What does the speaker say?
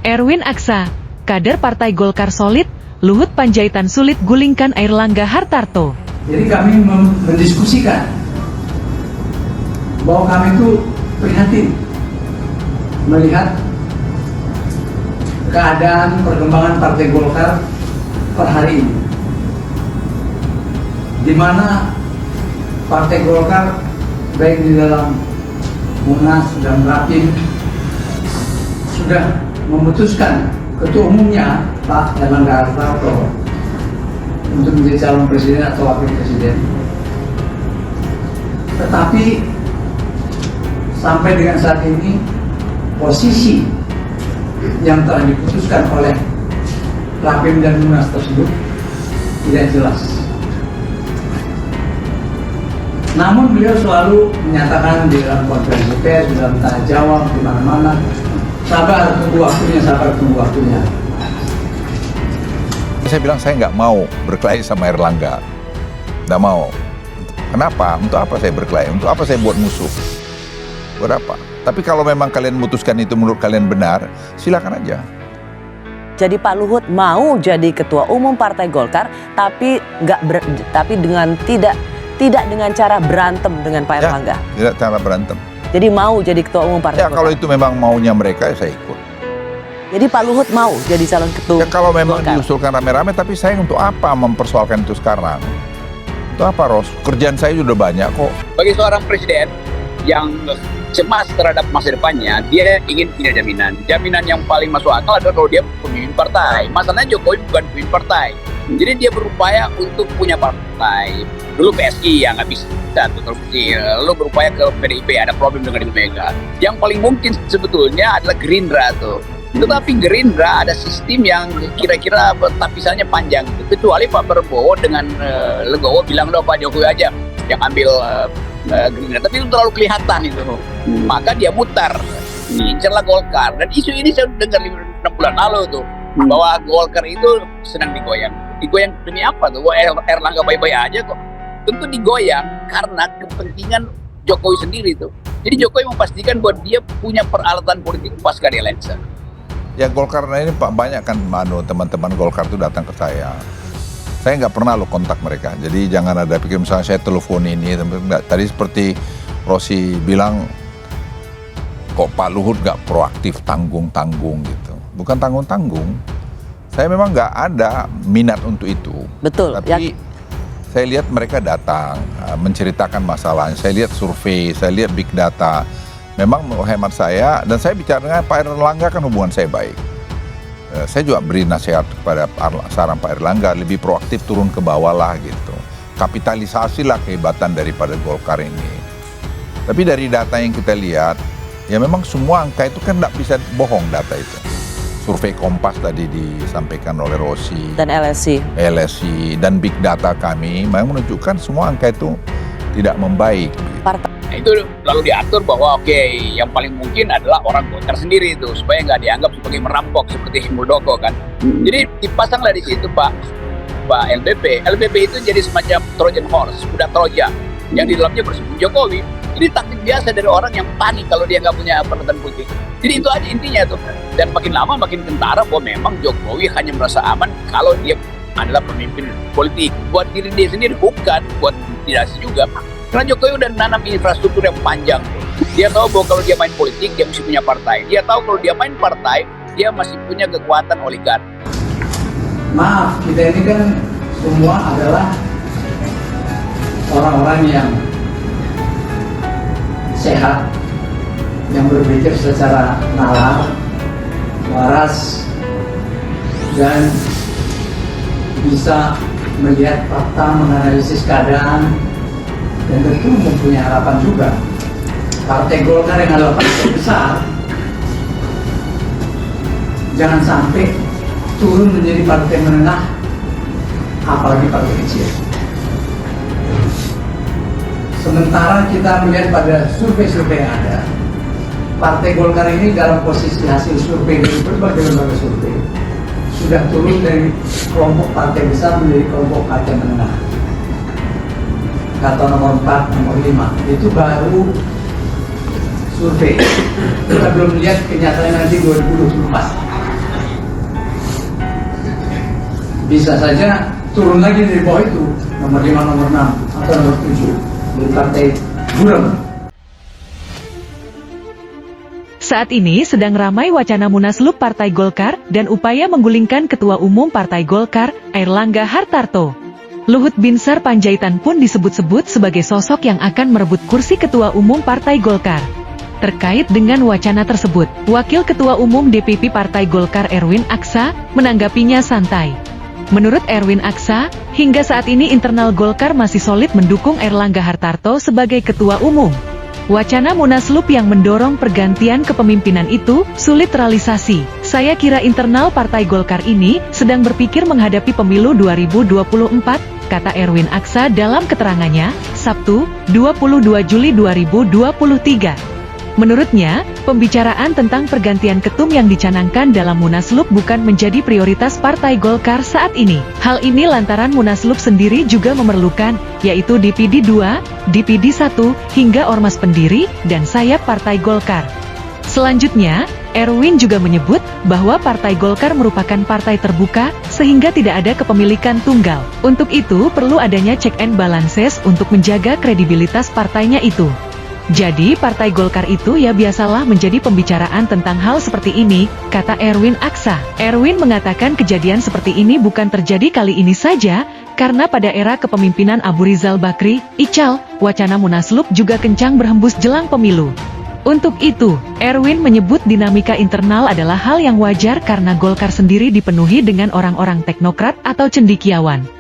Erwin Aksa, kader Partai Golkar solid, Luhut Panjaitan sulit gulingkan Airlangga Hartarto. Jadi kami mendiskusikan bahwa kami itu prihatin melihat keadaan perkembangan Partai Golkar per hari ini, di mana Partai Golkar baik di dalam Munas dan Rapim sudah memutuskan ketua umumnya Pak Airlangga Hartarto untuk menjadi calon presiden atau wakil presiden. Tetapi sampai dengan saat ini posisi yang telah diputuskan oleh Rapim dan Munas tersebut tidak jelas. Namun beliau selalu menyatakan di dalam konferensi pers, di dalam tanya jawab, di mana-mana, sabar tunggu waktunya, sabar tunggu waktunya. Saya bilang saya nggak mau berkelahi sama Airlangga, nggak mau. Kenapa? Untuk apa saya berkelahi? Untuk apa saya buat musuh? Buat apa? Tapi kalau memang kalian memutuskan itu menurut kalian benar, silakan aja. Jadi Pak Luhut mau jadi ketua umum Partai Golkar, tapi dengan tidak dengan cara berantem dengan Pak Airlangga. Ya, tidak cara berantem. Jadi mau jadi ketua umum Partai Golkar. Ya kalau itu memang maunya mereka, ya saya ikut. Jadi Pak Luhut mau jadi calon ketua. Ya kalau memang Golkar diusulkan rame-rame, tapi saya untuk apa mempersoalkan itu sekarang? Untuk apa, Ros? Kerjaan saya sudah banyak kok. Bagi seorang presiden yang cemas terhadap masa depannya, dia ingin punya jaminan. Jaminan yang paling masuk akal adalah kalau dia pemimpin partai. Masalahnya Jokowi bukan pemimpin partai. Jadi dia berupaya untuk punya partai. Dulu PSI yang nggak bisa, terus kecil. Lalu berupaya ke PDIP, ada problem dengan Ibu Mega. Yang paling mungkin sebetulnya adalah Gerindra tuh. Tetapi Gerindra ada sistem yang kira-kira tapisannya panjang. Kecuali Pak Prabowo dengan legowo bilang, loh Pak Jokowi aja yang ambil Gerindra. Tapi itu terlalu kelihatan itu. Maka dia mutar. Ngincerlah Golkar. Dan isu ini saya dengar 6 bulan lalu tuh. Bahwa Golkar itu sedang digoyang. Digoyang demi apa tuh? Airlangga baik-baik aja kok. Tentu digoyang karena kepentingan Jokowi sendiri tuh. Jadi Jokowi memastikan bahwa dia punya peralatan politik pasca dia lensa. Ya Golkar ini Pak, banyak kan teman-teman Golkar itu datang ke saya. Saya nggak pernah lo kontak mereka. Jadi jangan ada pikir misalnya saya telepon ini. Tadi seperti Rosi bilang, kok Pak Luhut nggak proaktif, tanggung-tanggung gitu. Bukan tanggung-tanggung. Saya memang nggak ada minat untuk itu. Betul. Tapi saya lihat mereka datang menceritakan masalahnya. Saya lihat survei, saya lihat big data. Memang hemat saya, dan saya bicara dengan Pak Airlangga kan hubungan saya baik. Saya juga beri nasihat kepada saran Pak Airlangga, lebih proaktif turun ke bawah lah gitu. Kapitalisasilah kehebatan daripada Golkar ini. Tapi dari data yang kita lihat, ya memang semua angka itu kan tidak bisa bohong data itu. Survei Kompas tadi disampaikan oleh Rosi. Dan LSI. LSI dan big data kami memang menunjukkan semua angka itu tidak membaik. Itu lalu diatur bahwa yang paling mungkin adalah orang Golkar sendiri itu supaya nggak dianggap sebagai merampok seperti Muldoko kan. Jadi dipasanglah di situ Pak LBP. LBP itu jadi semacam Trojan horse, kuda Troja yang di dalamnya bersembunyi Jokowi. Ini taktik biasa dari orang yang panik kalau dia nggak punya peralatan politik. Jadi itu aja intinya tuh. Dan makin lama makin kentara bahwa memang Jokowi hanya merasa aman kalau dia adalah pemimpin politik. Buat diri dia sendiri bukan, buat dinasti juga. Karena Jokowi udah nanam infrastruktur yang panjang. Dia tahu bahwa kalau dia main politik, dia mesti punya partai. Dia tahu kalau dia main partai, dia masih punya kekuatan oligark. Maaf, kita ini kan semua adalah orang-orang yang sehat, yang berpikir secara nalar, waras, dan bisa melihat fakta, menganalisis keadaan, dan tentu mempunyai harapan juga. Partai Golkar yang adalah partai besar, jangan sampai turun menjadi partai menengah, apalagi partai kecil. Sementara kita melihat pada survei-survei yang ada, Partai Golkar ini dalam posisi hasil survei dari berbagai lembaga survei sudah turun dari kelompok partai besar menjadi kelompok partai menengah. Kata nomor 4, nomor 5 itu baru survei. Kita belum lihat kenyataannya nanti 2024. bisa saja turun lagi dari bawah itu, nomor 5, nomor 6, atau nomor 7 di partai buram. Saat ini sedang ramai wacana Munaslup Partai Golkar dan upaya menggulingkan Ketua Umum Partai Golkar, Airlangga Hartarto. Luhut Binsar Panjaitan pun disebut-sebut sebagai sosok yang akan merebut kursi Ketua Umum Partai Golkar. Terkait dengan wacana tersebut, Wakil Ketua Umum DPP Partai Golkar Erwin Aksa menanggapinya santai. Menurut Erwin Aksa, hingga saat ini internal Golkar masih solid mendukung Airlangga Hartarto sebagai Ketua Umum. Wacana Munaslup yang mendorong pergantian kepemimpinan itu sulit realisasi. Saya kira internal Partai Golkar ini sedang berpikir menghadapi pemilu 2024, kata Erwin Aksa dalam keterangannya, Sabtu, 22 Juli 2023. Menurutnya, pembicaraan tentang pergantian ketum yang dicanangkan dalam Munaslup bukan menjadi prioritas Partai Golkar saat ini. Hal ini lantaran Munaslup sendiri juga memerlukan, yaitu DPD 2, DPD 1, hingga ormas pendiri, dan sayap Partai Golkar. Selanjutnya, Erwin juga menyebut bahwa Partai Golkar merupakan partai terbuka, sehingga tidak ada kepemilikan tunggal. Untuk itu, perlu adanya check and balances untuk menjaga kredibilitas partainya itu. Jadi Partai Golkar itu ya biasalah menjadi pembicaraan tentang hal seperti ini, kata Erwin Aksa. Erwin mengatakan kejadian seperti ini bukan terjadi kali ini saja, karena pada era kepemimpinan Abu Rizal Bakri, Ical, wacana Munaslup juga kencang berhembus jelang pemilu. Untuk itu, Erwin menyebut dinamika internal adalah hal yang wajar karena Golkar sendiri dipenuhi dengan orang-orang teknokrat atau cendekiawan.